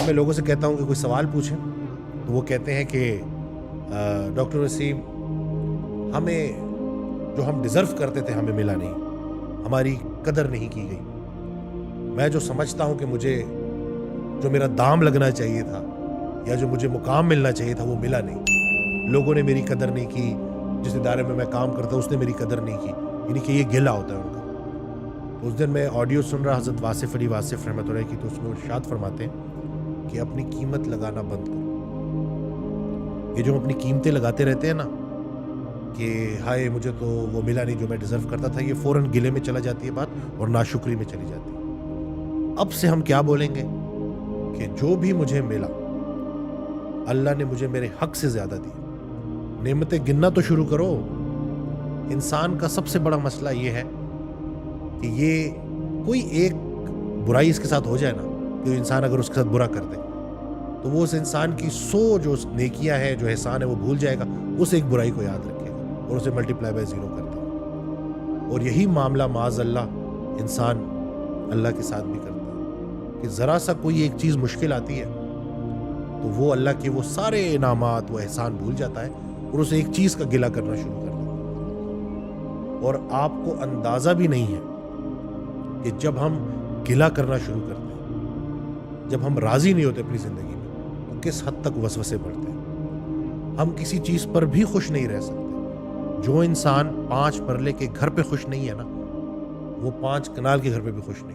میں لوگوں سے کہتا ہوں کہ کوئی سوال پوچھیں تو وہ کہتے ہیں کہ ڈاکٹر وسیم ہمیں جو ہم ڈیزرو کرتے تھے ہمیں ملا نہیں, ہماری قدر نہیں کی گئی. میں جو سمجھتا ہوں کہ مجھے جو میرا دام لگنا چاہیے تھا یا جو مجھے مقام ملنا چاہیے تھا وہ ملا نہیں. لوگوں نے میری قدر نہیں کی, جس ادارے میں کام کرتا ہوں اس نے میری قدر نہیں کی, یعنی کہ یہ گلہ ہوتا ہے ان کا. اس دن میں آڈیو سن رہا حضرت واصف علی واصف رحمۃ اللہ کی, تو اس میں ارشاد فرماتے ہیں کہ اپنی قیمت لگانا بند کرو. یہ جو اپنی قیمتیں لگاتے رہتے ہیں نا کہ ہائے مجھے تو وہ ملا نہیں جو میں ڈیزرو کرتا تھا, یہ فوراً گلے میں چلا جاتی ہے بات اور ناشکری میں چلی جاتی ہے. اب سے ہم کیا بولیں گے کہ جو بھی مجھے ملا اللہ نے مجھے میرے حق سے زیادہ دی. نعمتیں گننا تو شروع کرو. انسان کا سب سے بڑا مسئلہ یہ ہے کہ یہ کوئی ایک برائی اس کے ساتھ ہو جائے نا, کہ انسان اگر اس کے ساتھ برا کر دے تو وہ اس انسان کی 100 جو نیکیاں ہیں, جو احسان ہے وہ بھول جائے گا, اس ایک برائی کو یاد رکھے گا اور اسے ملٹیپلائی بائی 0 کر دے گا. اور یہی معاملہ معاذ اللہ انسان اللہ کے ساتھ بھی کرتا ہے کہ ذرا سا کوئی ایک چیز مشکل آتی ہے تو وہ اللہ کے وہ سارے انعامات وہ احسان بھول جاتا ہے اور اسے ایک چیز کا گلہ کرنا شروع کر دیتا ہے. اور آپ کو اندازہ بھی نہیں ہے کہ جب ہم گلہ کرنا شروع کرتے ہیں, جب ہم راضی نہیں ہوتے اپنی زندگی میں, تو کس حد تک وسوسے پڑتے ہیں. ہم کسی چیز پر بھی خوش نہیں رہ سکتے. جو انسان 5 مرلے کے گھر پہ خوش نہیں ہے نا, وہ 5 کنال کے گھر پہ بھی خوش نہیں.